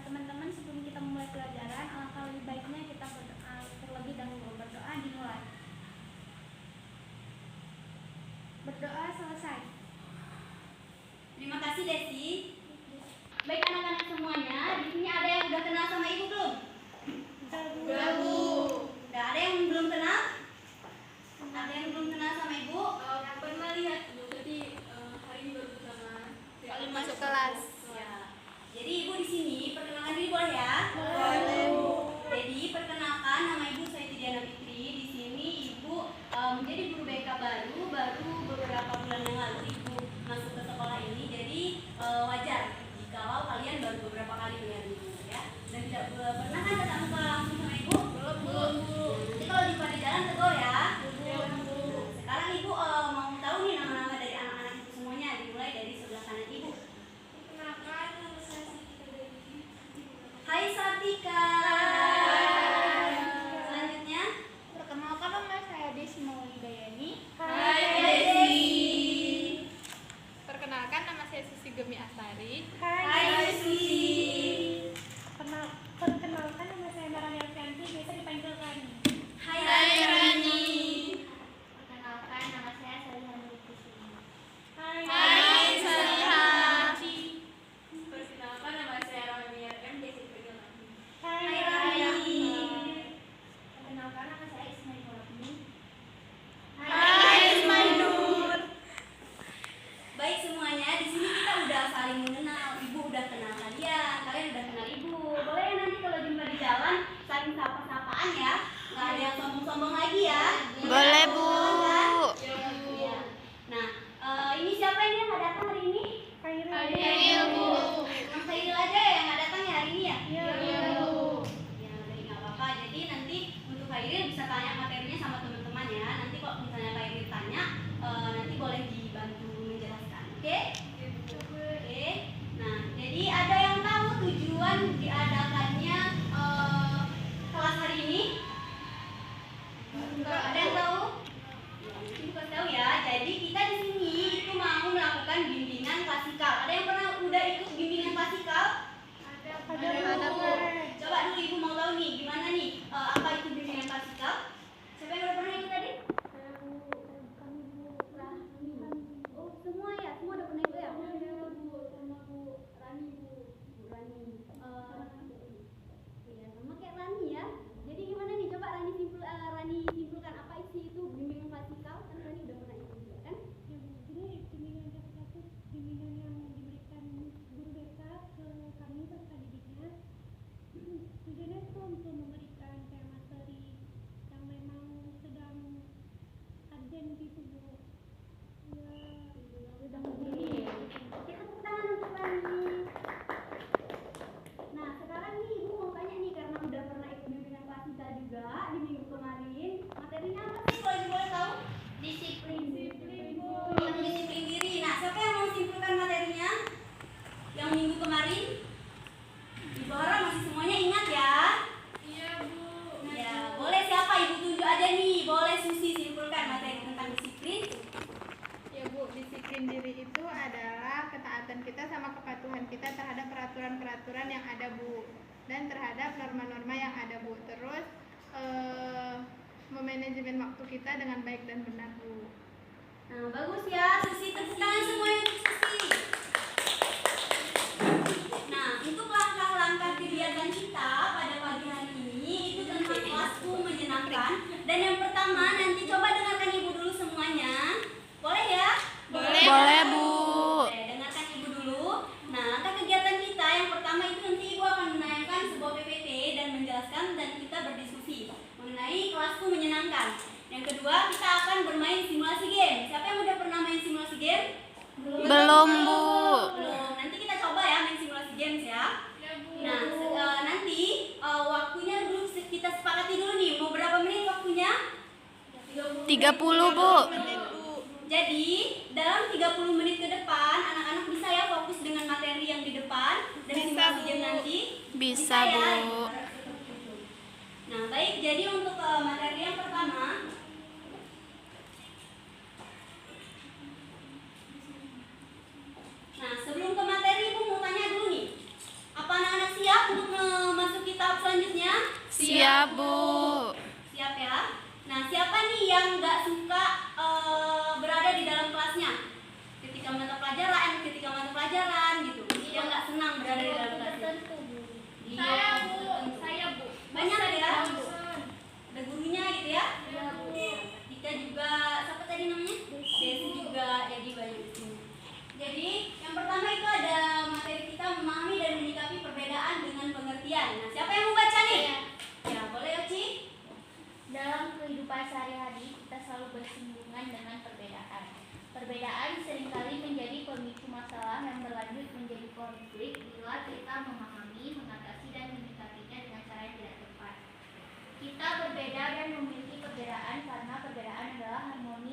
Teman-teman, sebelum kita memulai pelajaran, alangkah lebih baiknya kita berdoa terlebih dahulu. Berdoa dimulai. Berdoa selesai. Terima kasih Desi. Baik anak-anak semuanya, di sini ada yang udah kenal sama ibu belum? Sudah, Bu. Udah ada yang belum kenal? Ada yang belum kenal sama ibu? Pernah lihat Bu, jadi hari ini baru pertama kali masuk kelas. Ya. Jadi ibu di sini perkenalkan diri boleh ya? Boleh, Bu. Jadi perkenalkan, nama ibu saya Tidiana Fitri. Di sini ibu menjadi guru BK baru beberapa bulan yang lalu ibu masuk ke sekolah ini. Jadi wajar jikalau kalian baru beberapa kali melihat ibu ya. Dan tidak pernah kan ketemu langsung sama ibu? Belum, Bu. Nanti kalau di pada jalan tegur ya. Belum, Bu. Sekarang ibu mau tahu nih nama-nama dari anak-anak ibu semuanya, dimulai dari sebelah kanan ibu. Perkenalkan, nama saya Siti Dewi. Hai Sartika. Selanjutnya, Perkenalkan, nama saya Desi Maulidayani. Hai, Desi. Perkenalkan, nama saya Susi Gemi Astari. Hai Susi. Perkenalkan, nama saya Marani Alfianti, biasa dipanggil Rani. Hai Rani. Perkenalkan, nama saya Salihah Nurkusuma. Hai, Saliha. Perkenalkan, nama saya Rani M. Desi dipanggil Rani. Hai, Rani. Perkenalkan, nama saya Ismail Wahmi. Hai, Ismail. Baik semuanya, di sini kita udah saling mengenal. Ibu udah kenal kalian udah kenal ibu. Boleh ya nanti kalau jumpa di jalan saling sapa-sapaan ya. Nggak ada yang sombong-sombong lagi ya. Boleh, Bu. Iya. Nah, ini siapa ini yang nggak datang hari ini? Khairil, Bu. Mas Khairil aja ya yang nggak datang ya hari ini ya? Iya, Bu. Ya, udah nggak apa-apa. Jadi nanti untuk Khairil bisa tanya materinya sama teman-teman ya. Nanti kalau misalnya Khairil tanya, nanti boleh dibantu menjelaskan. Oke? Oke. Nah, jadi ada yang tahu tujuan diadakannya kelas hari ini? Ada yang tahu? Ini kasih tahu ya. Jadi kita di sini itu mau melakukan bimbingan klasikal. Ada yang pernah udah ikut bimbingan klasikal? Ada, Bu. Coba dulu ibu mau tahu nih gimana nih apa itu bimbingan klasikal? Siapa yang udah pernah ikut tadi? Oh semua ya, semua udah pernah ikut ya? Iya sama kayak Rani ya. Jadi gimana nih? Coba Rani simpulkan apa isi itu bimbingan klasikal? Kan Rani udah pernah ikut juga kan? Ini bimbingan klasikal itu bimbingan yang diberikan guru BK ke kami peserta didiknya. Tujuannya itu untuk memberikan kayak materi yang memang sedang urgent gitu, Bu. Ya, Udah begini. Oke, tepuk tangan untuk Rani. Nah, sekarang nih ibu mau tanya nih karena udah pernah ikut bimbingan klasikal juga di minggu kemarin. Materinya apa sih kalau ibu boleh tahu? Disiplin. Bu. Yang disiplin diri. Nah, siapa yang mau simpulkan materinya? Yang minggu kemarin? Ibu harap masih semuanya ingat ya? Iya, Bu. Ya, boleh siapa? Ibu tunjuk aja nih. Boleh Susi simpulkan materi tentang disiplin. Ya, Bu, disiplin diri itu adalah ketaatan kita sama kepatuhan kita terhadap peraturan-peraturan yang ada, Bu, dan terhadap norma-norma yang ada, Bu. Terus memanajemen waktu kita dengan baik dan benar, Bu. Nah, bagus ya, Susi. Tepuk tangan semuanya untuk Susi. Nah, untuk langkah-langkah kegiatan kita pada pagi hari ini itu tentang kelas dilakukan. Yang kedua, kita akan bermain simulasi game. Siapa yang udah pernah main simulasi game? Belum, Bu. Belum. Nanti kita coba ya main simulasi games ya. Nah, nanti waktunya dulu kita sepakati dulu nih. Mau berapa menit waktunya? 30, Bu. Jadi, dalam 30 menit ke depan, anak-anak bisa ya fokus dengan materi yang di depan dan simulasi game nanti. Bisa, ya? Bu. Nah, baik. Jadi untuk materi yang pertama, nah sebelum ke materi, Ibu mau tanya dulu nih. Apa anak-anak siap untuk memasuki tahap selanjutnya? Siap, Bu. Siap ya. Nah, siapa nih yang nggak suka berada di dalam kelasnya? Ketika mata pelajaran gitu. Yang nggak senang berada di dalam kelasnya. Saya Bu. Banyak ya. Ada gurunya gitu ya. Dika juga, siapa tadi namanya? Desi juga, jadi banyak di sini. Jadi yang pertama itu ada materi kita memahami dan menyikapi perbedaan dengan pengertian. Nah, siapa yang mau baca nih? Ya, boleh Oci. Dalam kehidupan sehari-hari, kita selalu bersinggungan dengan perbedaan. Perbedaan seringkali menjadi pemicu masalah yang berlanjut menjadi konflik bila kita memahami, mengatasi, dan menyikapinya dengan cara yang tidak tepat. Kita berbeda dan memiliki perbedaan karena perbedaan adalah harmoni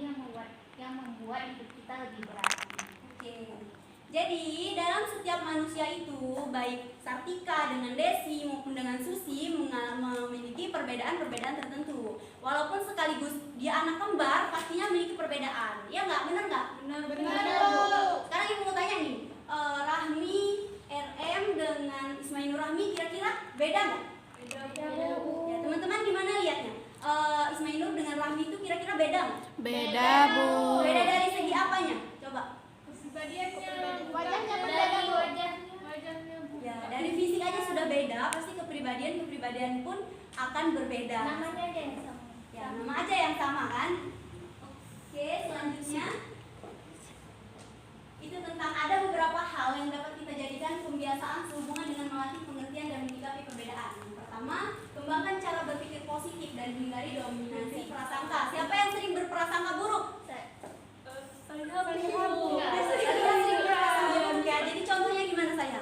yang membuat hidup kita lebih berarti. Oke. Jadi dalam setiap manusia itu, baik Sartika dengan Desi maupun dengan Susi memiliki perbedaan-perbedaan tertentu. Walaupun sekaligus dia anak kembar, pastinya memiliki perbedaan. Iya nggak? Benar nggak? Benar. Sekarang Ibu mau tanya nih, Rahmi, RM dengan Ismail Rahmi kira-kira beda nggak? Beda, Bu. Ya, teman-teman gimana lihatnya? Ismail Nur dengan Rahmi itu kira-kira beda nggak? Beda, Bu. Beda dari segi apanya? Coba. Wajahnya berbeda, Bu. Wajahnya Bu. Ya, dari fisik aja sudah beda, pasti kepribadian pun akan berbeda. Namanya aja yang sama. Ya, nama aja yang sama kan? Oke, selanjutnya itu tentang ada beberapa hal yang dapat kita jadikan kebiasaan sehubungan dengan melatih pengertian dan menyikapi perbedaan. Yang pertama, kembangkan cara berpikir positif dan hindari dominasi prasangka. Siapa yang sering berprasangka buruk? Ya, jadi contohnya gimana saya?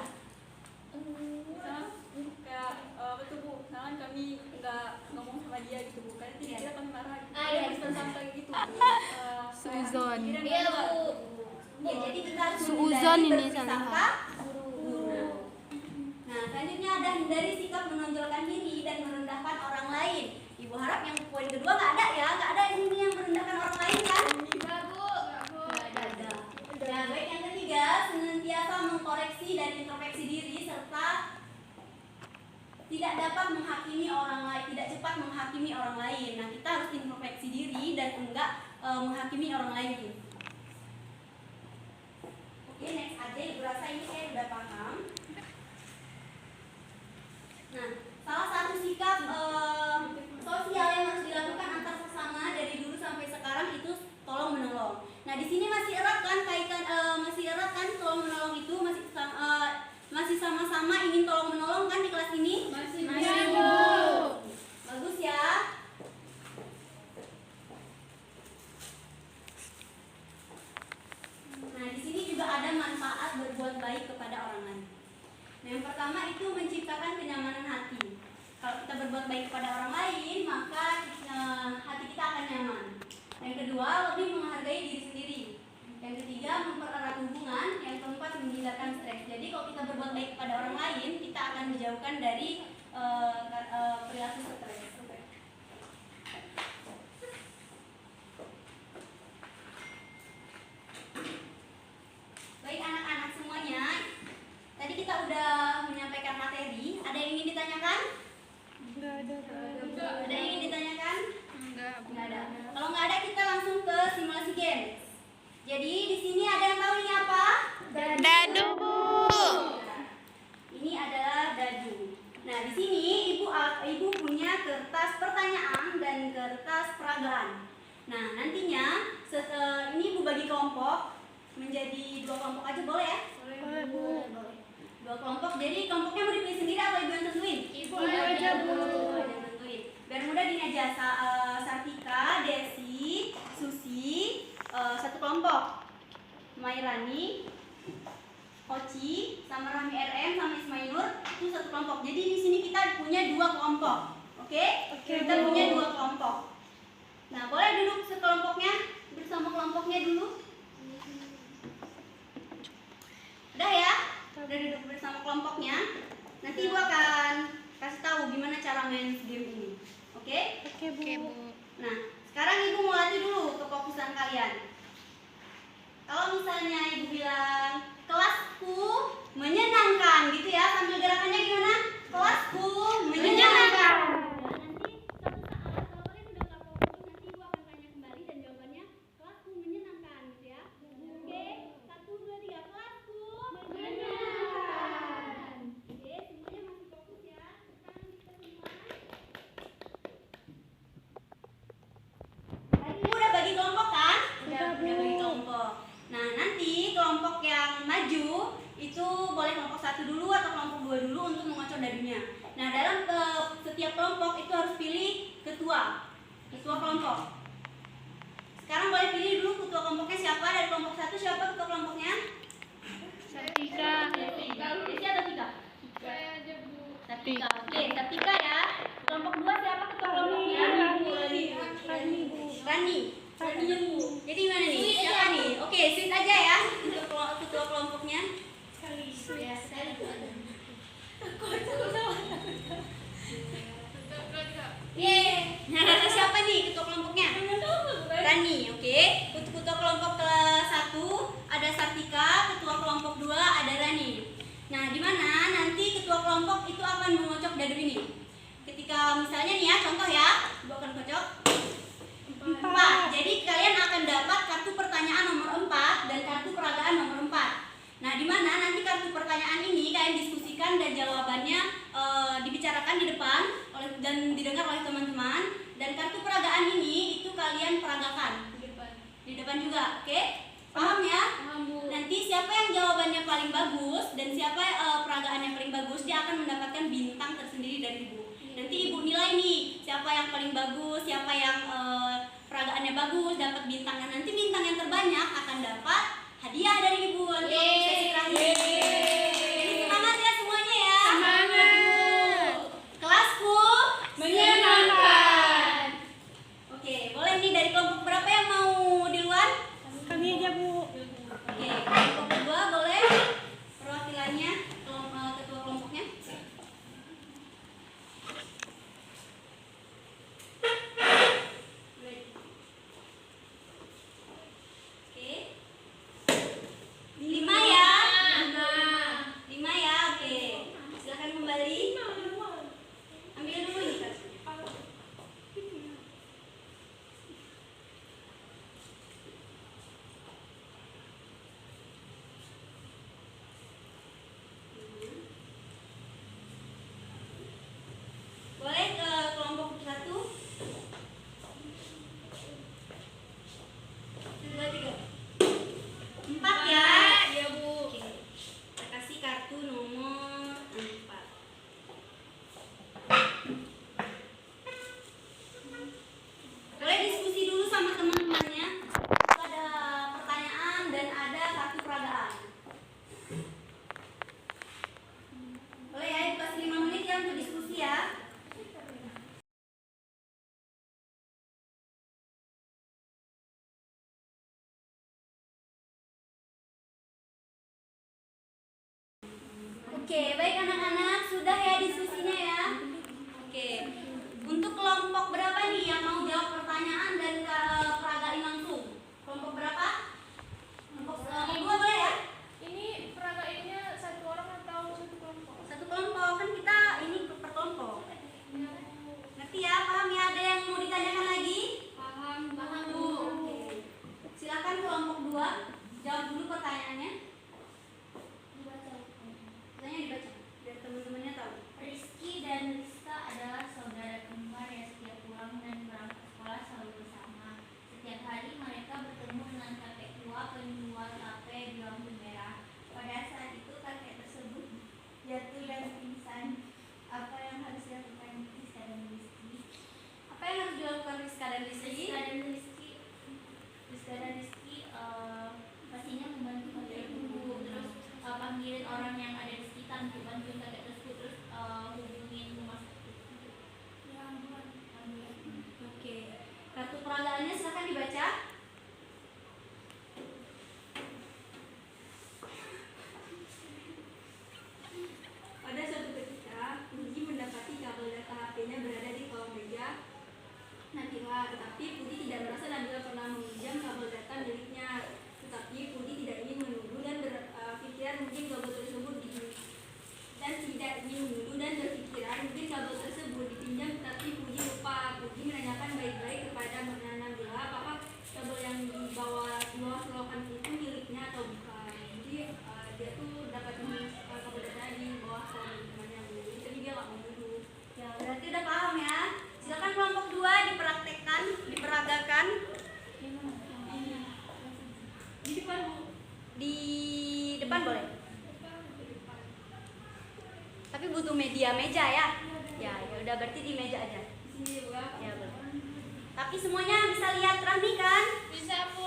Misalkan kami nggak ngomong sama dia gitu Bu, karena dia kami marah gitu. Ah, iya. Sampai gitu. Suzon. Iya, Bu. Ya, jadi kita harus Suuzon menghindari ini berprasangka sama. buruk. Nah, selanjutnya ada hindari sikap menonjolkan diri dan merendahkan orang lain. Ibu harap yang poin kedua nggak ada ya, nggak ada ini yang merendahkan orang lain kan? Nggak Ada. Nah, baik yang ketiga, senantiasa mengkoreksi dan introspeksi diri serta tidak dapat menghakimi orang lain, tidak cepat menghakimi orang lain. Nah, kita harus introspeksi diri dan enggak menghakimi orang lain. Oke, next aja. Ibu rasa ini saya udah paham. Nah, salah satu sikap sosial yang harus dilakukan antar sesama dari dulu sampai sekarang itu tolong menolong. Nah, di sini masih erat kan kaitan tolong menolong itu masih sama-sama ingin tolong menolong kan di kelas ini? Masih, Bu. Bagus ya. Nah, di sini juga ada manfaat berbuat baik kepada orang lain. Nah, yang pertama itu menciptakan kenyamanan hati. Kalau kita berbuat baik kepada orang lain, maka hati kita akan nyaman. Yang kedua, lebih menghargai diri sendiri. Yang ketiga, mempererat hubungan. Yang keempat, menghindarkan stres. Jadi kalau kita berbuat baik kepada orang lain, kita akan menjauhkan dari perilaku stres. Baik anak-anak semuanya, tadi kita udah menyampaikan materi. Ada yang ingin ditanyakan? Ada yang ingin ditanyakan? Nggak ada. Kalau nggak ada, kita langsung ke simulasi game. Jadi di sini ada yang tahu ini apa? Dadu, Bu. Nah, ini adalah dadu. Nah, di sini ibu punya kertas pertanyaan dan kertas peragaan. Nah, nantinya ini ibu bagi kelompok menjadi 2 kelompok aja, boleh ya? Boleh, Bu. Boleh. 2 kelompok. Jadi kelompoknya mau dipilih sendiri atau ibu yang tentuin? Ibu aja, Bu. Ibu yang tentuin. Biar mudah gini aja, Sartika Mairani, Oci, sama Rahmi RM, sama Ismailur itu satu kelompok. Jadi di sini kita punya 2 kelompok. Oke? Kita punya 2 kelompok. Nah, boleh duduk sekelompoknya bersama kelompoknya dulu. Udah ya? Udah duduk bersama kelompoknya. Nanti Ibu akan kasih tahu gimana cara main game ini. Oke? Oke, Bu. Nah, sekarang Ibu mau latih dulu kefokusan kalian. Kalau misalnya Ibu bilang kelasku menyenangkan gitu ya, sambil gerakannya gimana? Kelasku menyenangkan. Nanti suatu saat kalau kalian udah nggak fokus, nanti Ibu akan tanya kembali dan jawabannya kelasku menyenangkan gitu ya. Oke, 1, 2, 3, kelasku menyenangkan. Oke, semuanya masih fokus ya. Sekarang kita semua. Tadi Ibu udah bagi kelompok kan? Udah bagi kelompok. Nah, nanti kelompok yang maju itu boleh kelompok 1 dulu atau kelompok 2 dulu untuk mengocok dadunya. Nah, dalam setiap kelompok itu harus pilih ketua kelompok. Sekarang boleh pilih dulu ketua kelompoknya siapa. Dari kelompok 1 siapa ketua kelompoknya? Satika. Desi atau Tika? Saya aja, Bu. Satika. Oke, Satika ya. Kelompok 2 siapa ketua kelompoknya? Rani. Rani Bu. Jadi gimana nih? Siapa nih? Oke, sweet aja ya untuk ketua kelompoknya. Ya, sekali Bu. Nah, siapa nih ketua kelompoknya? Rani, oke. Untuk ketua kelompok kelas 1 ada Satika, ketua kelompok 2 ada Rani. Nah, di mana nanti ketua kelompok itu akan mengocok dadu ini. Ketika misalnya nih ya, contoh ya, Ibu akan kocok 4. Jadi kalian akan dapat kartu pertanyaan nomor 4 dan kartu peragaan nomor 4. Nah, di mana nanti kartu pertanyaan ini kalian diskusikan dan jawabannya dibicarakan di depan dan didengar oleh teman-teman, dan kartu peragaan ini itu kalian peragakan di depan juga. Oke? Paham ya? Paham, Bu. Nanti siapa yang jawabannya paling bagus dan siapa peragaannya paling bagus, dia akan mendapatkan bintang tersendiri dari Ibu. Nanti Ibu nilai nih siapa yang paling bagus, siapa yang peragaannya bagus, dapat bintang. Dan nanti bintang yang terbanyak akan dapat hadiah dari Ibu untuk sesi terakhir. Jadi semangat ya semuanya ya. Semangat. Kelasku menyenangkan. Oke, boleh nih dari kelompok berapa yang mau duluan? Kami aja, Bu. Oke, kelompok kedua boleh perwakilannya ketua kelompoknya. Oke. 5 ya. 5 ya, oke. Silakan kembali. Ambil dulu nih, Kak. Boleh ke kelompok 1. 2, 3. 4 ya. Iya, Bu. Oke. Kita kasih kartu nomor 4. Boleh diskusi dulu sama teman-temannya. Ada pertanyaan dan ada kartu peragaan. Boleh ya, Ibu kasih 5 menit ya untuk diskusi ya. Oke, baik anak-anak, sudah ya diskusinya ya. Oke, untuk kelompok berapa nih yang mau jawab pertanyaan dan peragain langsung? Kelompok berapa? Kelompok 2 boleh ya? Ini peragainnya satu orang atau satu kelompok? Satu kelompok, kan kita ini per kelompok. Ngerti ya? Paham ya? Ada yang mau ditanyakan lagi? Paham, Bu. Oke. Silakan kelompok 2 jawab dulu pertanyaannya. Pertanyaan dibaca biar teman-temannya tahu. Rizky dan Rizka adalah saudara untuk bantuin kakek tersebut, terus hubungin rumah sakit. Oke. Kartu peragaannya silakan dibaca. Pada suatu ketika, Puji mendapati kabel data HP-nya berada di kolong meja Nabila, tetapi Puji tidak merasa Nabila pernah meminjam kabel data miliknya. Tetapi Puji tidak ingin menuduh dan berpikiran mungkin kabel tersebut dipinjam, tetapi Puji lupa. Puji menanyakan baik-baik kepada Nabila apakah kabel yang dibawa bawah selokan itu miliknya atau bukan. Jadi dia tuh dapat kabel data di bawah selokan temannya Bu. Jadi dia nggak mau nuduh. Ya, berarti udah paham ya. Silakan kelompok 2 dipraktekkan, diperagakan. Di depan Bu. Di depan boleh. Tapi butuh meja ya. Ya udah berarti di meja aja. Di sini Bu. Ya boleh. Tapi semuanya bisa lihat Rahmi kan? Bisa, Bu.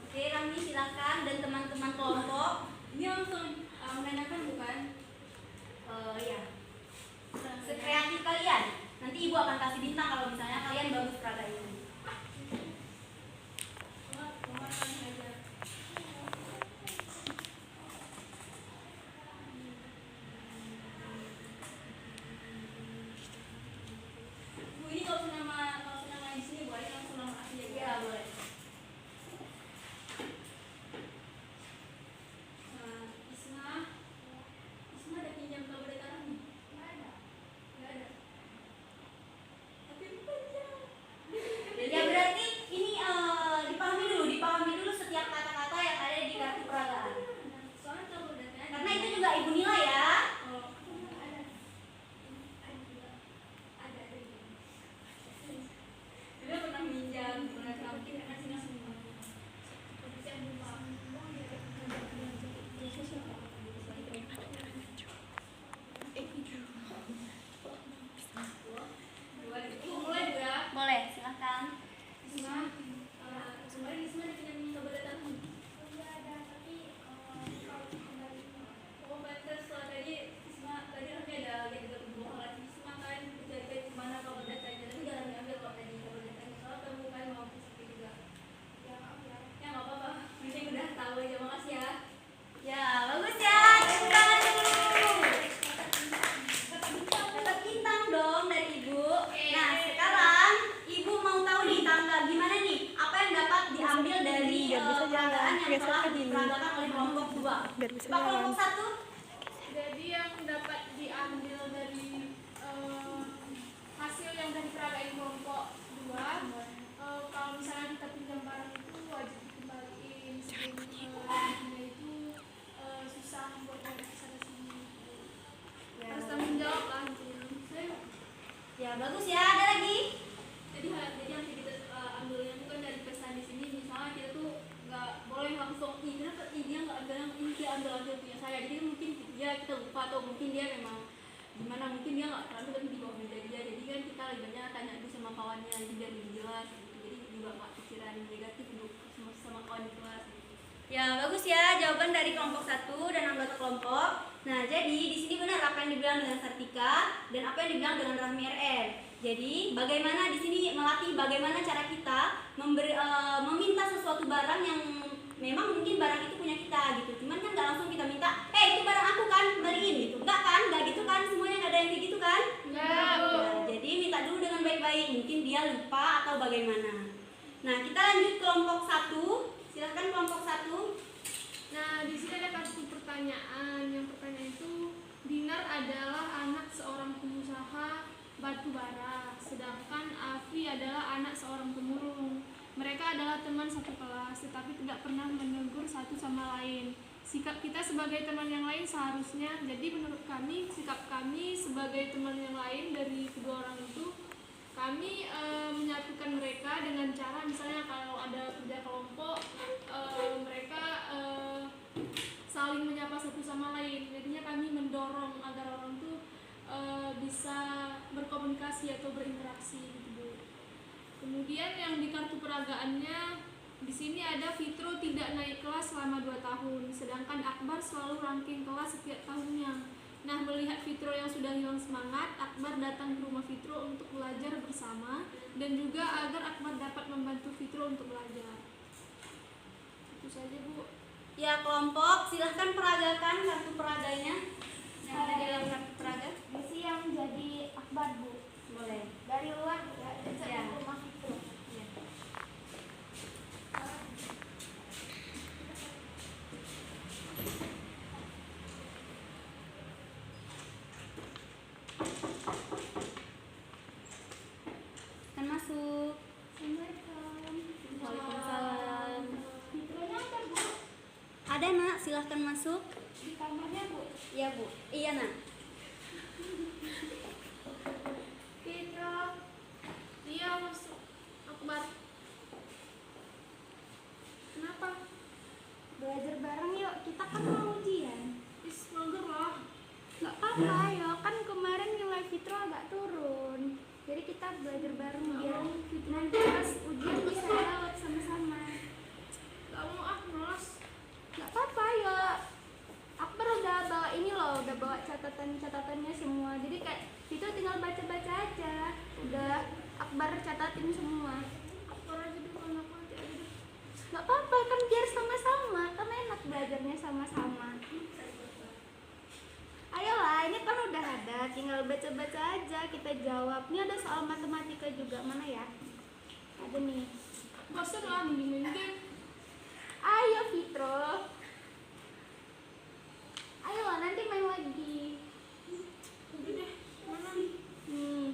Oke, Rahmi silakan dan teman-teman kelompok. Ini langsung menanyakan bukan? Ya. Sekreatif kalian. Nanti Ibu akan kasih bintang kalau misalnya kalian bagus peraga ini. Bu, ini kalau nama di sini boleh langsung nama asli ya Bu? Ya boleh. Isma ada pinjam kabel data Rahmi? Nggak ada. Tapi bukan dia. Ya berarti ini dipahami dulu setiap kata-kata yang ada di kartu peragaan. Soalnya kabel datanya Karena itu juga Ibu nilai ya. Oh, ada. Ada. Dia pernah minjam, pernah mungkin kasih semua. Mulai Bu ya. Boleh, silakan. Isma, kemarin Isma ada pinjam kabel data Rahmi? Oh, pantas soal tadi Isma tadi Rahmi ada lihat juga kebohongan Isma kan cari kemana kabel datanya, tapi jangan diambil kok tadi kabel datanya, soalnya kamu kan mau seperti juga. Ya nggak apa-apa, mungkin udah tahu aja. Makasih ya. Ya, bagus ya. Tepuk tangan dulu. Dapat bintang dong dari Ibu. Nah, sekarang Ibu mau tahu nih tangga gimana nih? Apa yang dapat diambil dari peragaan yang telah diperagakan oleh kelompok 2? Coba kelompok 1. Jadi yang dapat diambil dari hasil yang dari peragakan kelompok 2, kalau misalnya kita pinjam barang itu wajib dikembaliin. Sebelumnya itu susah buat balik ke sana sini. Harus tanggung jawab lah intinya. Ya, bagus ya. Ada lagi? Jadi yang kita ambilnya itu kan dari pesan di sini, misalnya kita tuh nggak boleh langsung kenapa dia nggak ambil ini, dia ambil punya saya. Jadi mungkin dia kita lupa atau mungkin dia memang gimana, mungkin dia nggak terlalu tapi di bawah meja dia. Jadi kan kita lebih banyak tanya dulu sama kawannya, jadi biar lebih jelas gitu. Jadi juga nggak pikiran negatif untuk sama kawan di kelas gitu. Ya, bagus ya jawaban dari kelompok 1 dan anggota kelompok. Nah, jadi di sini benar apa yang dibilang dengan Sartika dan apa yang dibilang dengan Rahmi RR. Jadi, bagaimana di sini melatih bagaimana cara kita meminta sesuatu barang yang memang mungkin barang itu punya kita gitu. Cuman kan nggak langsung kita minta, itu barang aku kan, kembaliin gitu. Nggak gitu kan, semuanya nggak ada yang kayak gitu kan? Nggak, Bu. Ya, jadi minta dulu dengan baik-baik, mungkin dia lupa atau bagaimana. Nah, kita lanjut kelompok 1. Silahkan kelompok 1. Nah, di sini ada kartu pertanyaan. Yang pertanyaan itu, Dinar adalah anak seorang pengusaha batu bara, sedangkan Afi adalah anak seorang pemulung. Mereka adalah teman satu kelas, tetapi tidak pernah menegur satu sama lain. Sikap kita sebagai teman yang lain seharusnya, jadi menurut kami, sikap kami sebagai teman yang lain dari kedua orang itu, kami menyatukan mereka dengan cara misalnya kalau ada kerja kelompok, mereka saling menyapa satu sama lain. Jadinya kami mendorong agar orang tuh bisa berkomunikasi atau berinteraksi gitu, Bu. Kemudian yang di kartu peragaannya di sini ada Fitro tidak naik kelas selama 2 tahun, sedangkan Akbar selalu ranking kelas setiap tahunnya. Nah, melihat Fitro yang sudah hilang semangat, Akbar datang ke rumah Fitro untuk belajar bersama dan juga agar Akbar dapat membantu Fitro untuk belajar. Itu saja, Bu. Ya, kelompok, silahkan peragakan kartu peraganya yang ada di dalam kartu peraga. Misi yang jadi Akbar, Bu. Boleh. Dari luar ya, dari Ya. rumah itu. Ya. Kan masuk. Assalamualaikum. Waalaikumsalam. Fitronya ada, Bu. Ada nak, silahkan masuk. Di kamarnya, Bu. Iya bu. Iya nak. Fitro. Iya, masuk. Akbar. Kenapa? Belajar bareng yuk, kita kan mau ujian. Is, mager lah. Gak apa-apa ya, kan kemarin nilai Fitro agak turun. Jadi kita belajar bareng biar nanti pas ujian bisa lewat sama-sama. Gak mau ah, malas. Gak apa-apa ya. Akbar udah bawa ini loh, udah bawa catatan-catatannya semua. Jadi kayak Fitro tinggal baca-baca aja. Udah Akbar catatin semua. Akbar aja deh, kalau aku nanti aja deh. Gak apa-apa, kan biar sama-sama. Kan enak belajarnya sama-sama. Ayolah, ini kan udah ada, tinggal baca-baca aja, kita jawab. Ini ada soal matematika juga, mana ya? Ada nih. Bosan lah, mending main game. Ayo Fitro. Ayolah, nanti main lagi. Udah deh, mana nih? Nih.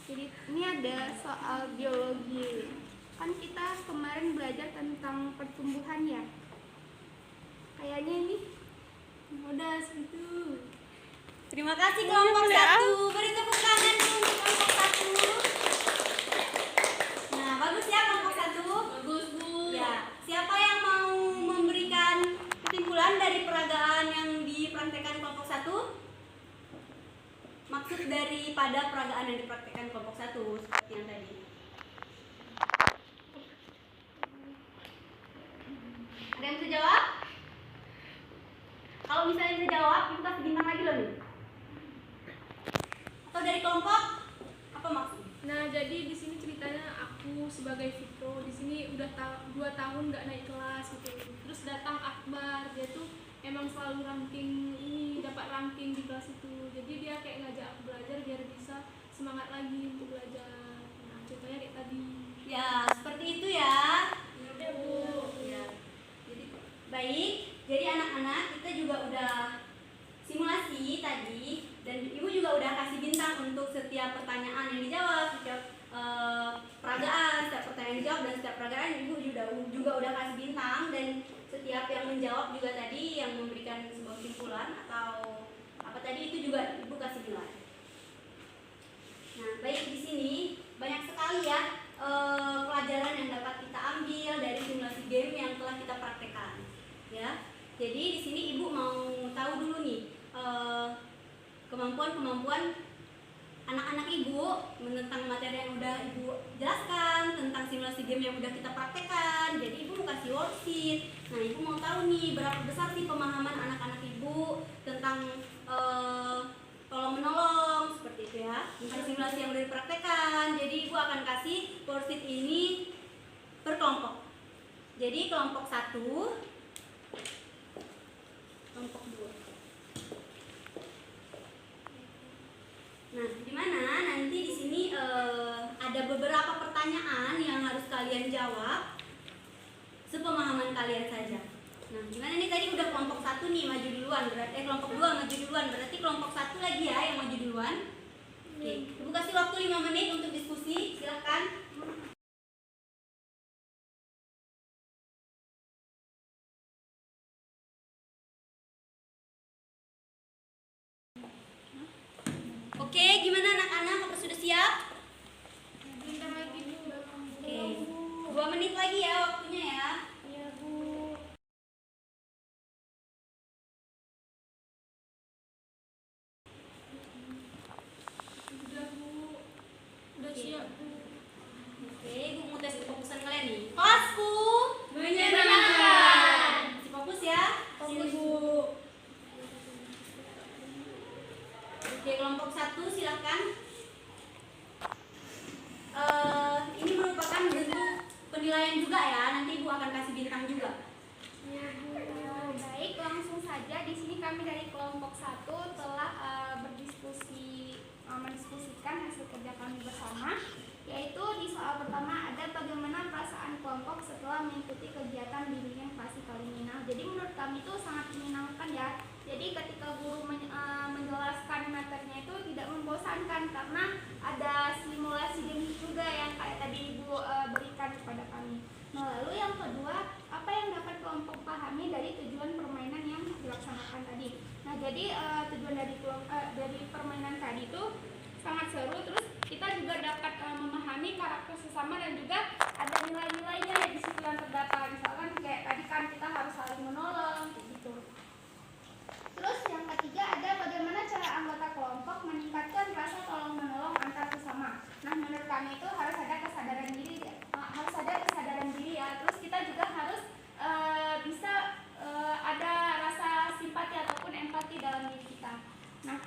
Jadi ini ada soal biologi. Kan kita kemarin belajar tentang pertumbuhan ya. Kayaknya ini Udah, segitu. Terima kasih kelompok satu. Beri tepuk tangan dulu untuk kelompok satu. Nah, bagus ya kelompok satu. Bagus, Bu. Ya, siapa yang mau memberikan kesimpulan dari peragaan yang dipraktekkan kelompok satu? Maksud daripada peragaan yang dipraktekkan kelompok satu seperti yang tadi. Ada yang bisa jawab? Kalau misalnya bisa jawab, itu kasih bintang lagi loh nih. Atau dari kelompok? Apa maksudnya? Nah, jadi di sini ceritanya aku sebagai Fitro di sini udah 2 tahun nggak naik kelas gitu. Terus datang Akbar, dia tuh emang selalu ranking ini, dapat ranking di kelas itu. Jadi dia kayak ngajak aku belajar biar bisa semangat lagi untuk belajar. Nah, contohnya kayak tadi. Ya, seperti itu ya. Udah, Bu. Ya. Jadi baik. Jadi anak-anak kita juga udah simulasi tadi dan ibu juga udah kasih bintang untuk setiap pertanyaan yang dijawab, setiap peragaan, setiap pertanyaan yang dijawab dan setiap peragaan ibu juga udah kasih bintang dan setiap yang menjawab juga tadi yang memberikan sebuah kesimpulan atau apa tadi itu juga ibu kasih nilai. Nah, baik di sini banyak sekali ya pelajaran yang dapat kita ambil dari simulasi game yang telah kita praktekkan. Ya. Jadi di sini ibu mau tahu dulu nih kemampuan-kemampuan anak-anak ibu tentang materi yang udah ibu jelaskan, tentang simulasi game yang udah kita praktekkan. Jadi ibu mau kasih worksheet. Nah, ibu mau tahu nih berapa besar sih pemahaman anak-anak ibu tentang tolong menolong seperti itu ya, tentang simulasi yang udah dipraktekkan. Jadi ibu akan kasih worksheet ini per kelompok. Jadi kelompok 1, kelompok 2. Nah, di mana nanti di sini ada beberapa pertanyaan yang harus kalian jawab sepemahaman kalian saja. Nah, gimana nih tadi udah kelompok 1 nih maju duluan, berarti kelompok 2 maju duluan, berarti kelompok 1 lagi ya yang maju duluan. Oke, ibu kasih waktu 5 menit untuk diskusi, silakan. Oke, gimana anak-anak? Apa sudah siap? Bentar lagi, Bu. Oke, 2 menit lagi ya waktunya ya. Iya, Bu. Udah, Bu. Udah penilaian juga ya. Nanti Ibu akan kasih bintang juga. Ya Bu, baik, langsung saja di sini kami dari kelompok 1 telah mendiskusikan hasil kerja kami bersama, yaitu di soal pertama ada bagaimana perasaan kelompok setelah mengikuti kegiatan bimbingan klasik kali ini. Nah, jadi menurut kami itu sangat menyenangkan ya. Jadi ketika guru menjelaskan materinya itu tidak membosankan karena ada simulasi game juga yang kayak tadi Ibu berikan kepada kami. Nah, lalu yang kedua, apa yang dapat kelompok pahami dari tujuan permainan yang dilaksanakan tadi? Nah, jadi tujuan dari permainan tadi itu sangat seru. Terus kita juga dapat memahami karakter sesama dan juga ada nilai-nilainya di situ yang terdapat. Misalkan kayak tadi kan kita harus saling menolong, kayak gitu. Terus yang ketiga ada bagaimana cara anggota kelompok meningkatkan rasa tolong menolong antar sesama. Nah, menurut kami itu harus ada kesadaran diri ya. Terus kita juga harus bisa ada rasa simpati ataupun empati dalam diri kita. Nah,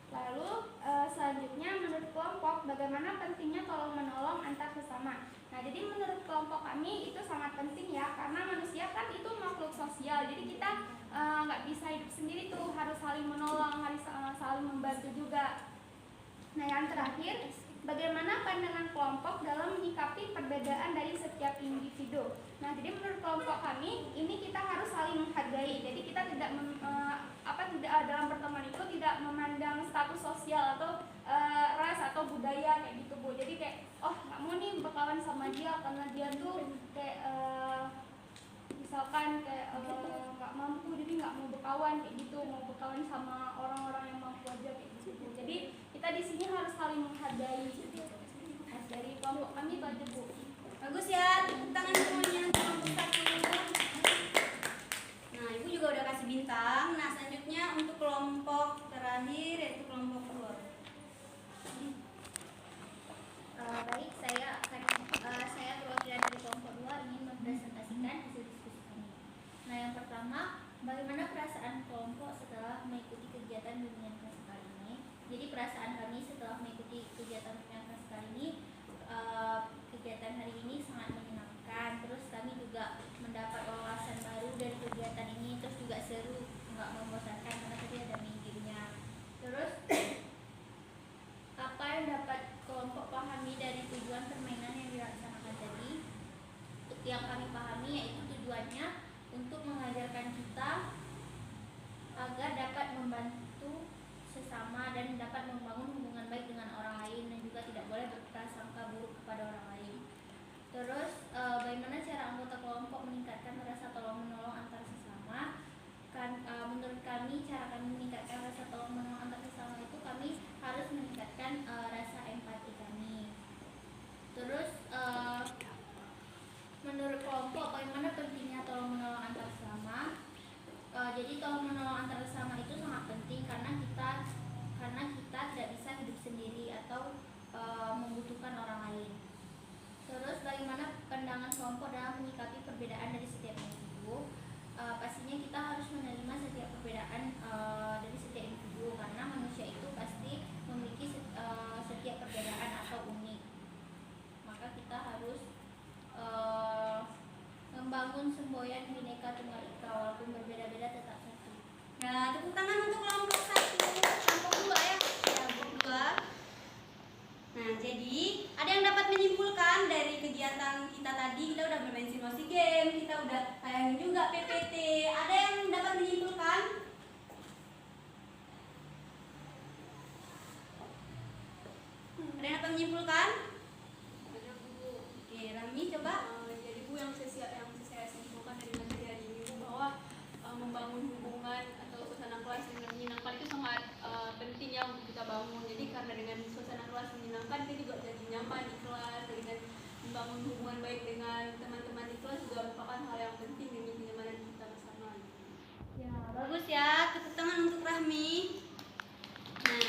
lalu selanjutnya menurut kelompok bagaimana pentingnya tolong menolong antar sesama. Nah, jadi menurut kelompok kami itu sangat penting ya, karena manusia kan itu makhluk sosial. Jadi kita nggak bisa hidup sendiri tuh, harus saling menolong, harus saling membantu juga. Nah, yang terakhir, bagaimana pandangan kelompok dalam menyikapi perbedaan dari setiap individu. Nah, jadi menurut kelompok kami ini kita harus saling menghargai. Jadi kita tidak dalam pertemuan itu tidak memandang status sosial atau ras atau budaya kayak gitu Bu. Jadi kayak nggak mau nih berkawan sama dia karena dia tuh kayak misalkan kayak nggak mampu, jadi nggak mau berkawan kayak gitu, mau berkawan sama orang-orang yang mampu aja kayak gitu. Jadi kita di sini harus saling menghargai. Nah, dari kelompok kami itu aja Bu. Bagus ya, tepuk tangan semuanya untuk kelompok 1. Nah, Ibu juga udah kasih bintang. Nah, selanjutnya untuk kelompok terakhir yaitu kelompok 2. Baik, saya perwakilan dari kelompok 2 ingin mempresentasikan hasil diskusi kami. Nah, yang pertama, bagaimana perasaan kelompok setelah mengikuti kegiatan bimbingan kelas kali ini? Jadi perasaan kami setelah mengikuti kegiatan bimbingan kelas kali ini, kegiatan hari ini sangat menyenangkan. Terus kami juga mendapat wawasan baru dari kegiatan ini. Terus juga seru, nggak membosankan karena tadi ada minggirnya. Terus apa yang dapat kelompok pahami dari tujuan permainan yang dilaksanakan tadi? Yang kami pahami yaitu tujuannya untuk mengajarkan kita agar dapat membantu sesama dan dapat membangun hubungan baik dengan orang lain, dan juga tidak boleh berprasangka buruk kepada orang lain. Terus bagaimana cara anggota kelompok meningkatkan rasa tolong menolong antar sesama? Menurut kami, cara kami meningkatkan rasa tolong menolong antar sesama itu kami harus meningkatkan rasa empati kami. Terus menurut kelompok bagaimana pentingnya tolong menolong antar sesama? Jadi tolong menolong antar sesama itu sangat penting karena kita tidak bisa hidup sendiri atau membutuhkan orang lain. Terus bagaimana pandangan kelompok dalam menyikapi perbedaan dari setiap individu? Pastinya kita harus menerima setiap perbedaan dari setiap individu karena manusia itu pasti memiliki setiap perbedaan atau unik. Maka kita harus membangun semboyan Bhinneka Tunggal Ika, walaupun berbeda-beda tetap satu. Nah, tepuk tangan untuk kelompok 1, kelompok 2 ya. Kelompok 2. Nah, jadi ada yang dapat menyimpulkan dari kegiatan kita tadi. Kita udah bermain simulasi game, kita udah tayangin juga PPT. Ada yang dapat menyimpulkan? Ada yang dapat menyimpulkan? Ada Bu. Oke, Rami coba. Jadi Bu, yang saya simpulkan dari materi hari ini Bu, bahwa membangun hubungan atau suasana kelas dengan menyenangkan itu sangat penting ya untuk kita bangun. Jadi karena dengan suasana kelas menyenangkan, kita juga jadi nyaman di kelas. Dengan membangun hubungan baik dengan teman-teman di kelas juga merupakan hal yang penting demi kenyamanan kita bersama. Ya, bagus ya. Tepuk tangan untuk Rahmi. Nah,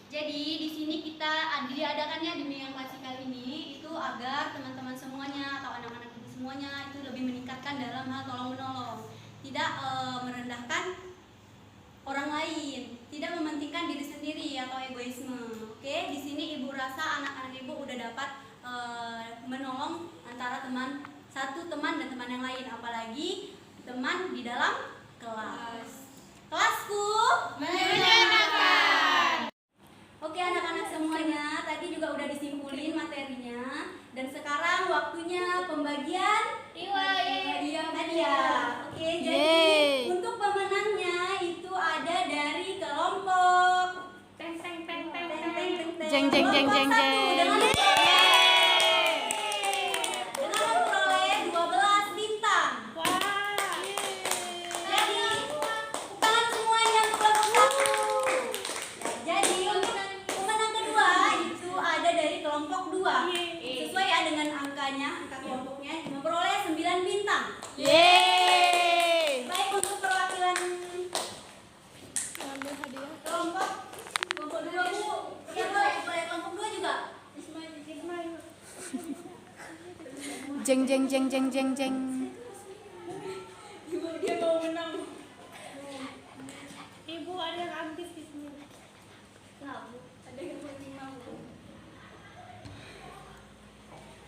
jadi di sini kita diadakannya bimbingan klasik kali ini itu agar teman-teman semuanya atau anak-anak itu semuanya itu lebih meningkatkan dalam hal tolong menolong, tidak merendahkan orang lain, tidak mementingkan diri sendiri atau egoisme. Oke, di sini Ibu rasa anak-anak Ibu udah dapat menolong menolong antara satu teman dan teman yang lain, apalagi teman di dalam kelas. Kelasku menyenangkan. Oke anak-anak semuanya, tadi juga udah disimpulin materinya dan sekarang waktunya pembagian hadiah. Oke, jadi untuk pemenangnya itu ada dari kelompok Jeng jeng jeng jeng jeng. dengan memperoleh 12 bintang. Jadi tangan semuanya untuk kelompok 1. Jadi untuk pemenang kedua itu ada dari kelompok 2. Sesuai ya dengan angkanya, angka kelompoknya memperoleh 9 bintang. Yeay. Baik, untuk perwakilan kelompok 2 Bu. Ya boleh kelompok 2 juga. Jeng jeng jeng jeng jeng jeng. Ibu ada yang aktif di sini.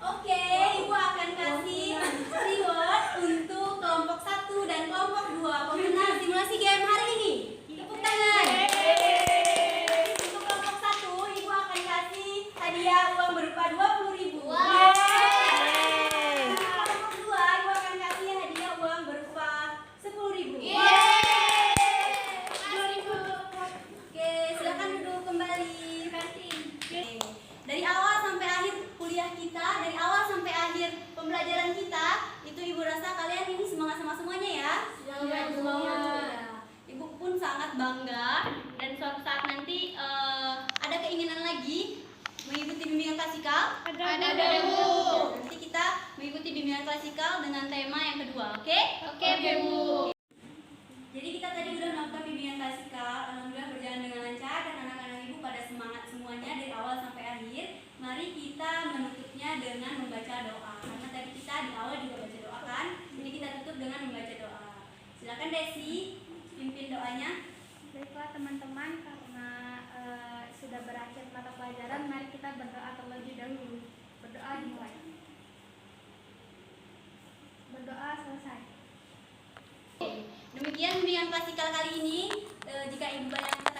Oke, Ibu akan kasih reward untuk kelompok 1 dan kelompok 2 pemenang simulasi game hari ini. Tepuk tangan. Untuk kelompok 1, Ibu akan kasih hadiah uang berupa 20.000. Untuk kelompok 2, Ibu akan kasih hadiah uang berupa 10.000. Oke, silakan duduk kembali. Oke. Dari awal sampai akhir kuliah kita, dari awal sampai akhir pembelajaran kita, itu Ibu rasa kalian ini semangat sama semuanya ya? Ibu pun sangat bangga dan suatu saat nanti ada keinginan lagi mengikuti bimbingan klasikal. Ada Bu. Nanti kita mengikuti bimbingan klasikal dengan tema yang kedua, oke? Oke Bu. Jadi kita tadi udah melakukan bimbingan klasikal, alhamdulillah berjalan dengan lancar dan anak-anak Ibu pada semangat semuanya dari awal sampai akhir. Mari kita menutupnya dengan membaca doa. Karena tadi kita di awal juga baca doa kan, jadi kita tutup dengan membaca doa. Silakan Desi, pimpin doanya. Baiklah teman-teman, karena sudah berakhir mata pelajaran, mari kita berdoa terlebih dahulu. Berdoa dimulai. Berdoa selesai. Demikian bimbingan klasikal kali ini. Jika Ibu banyak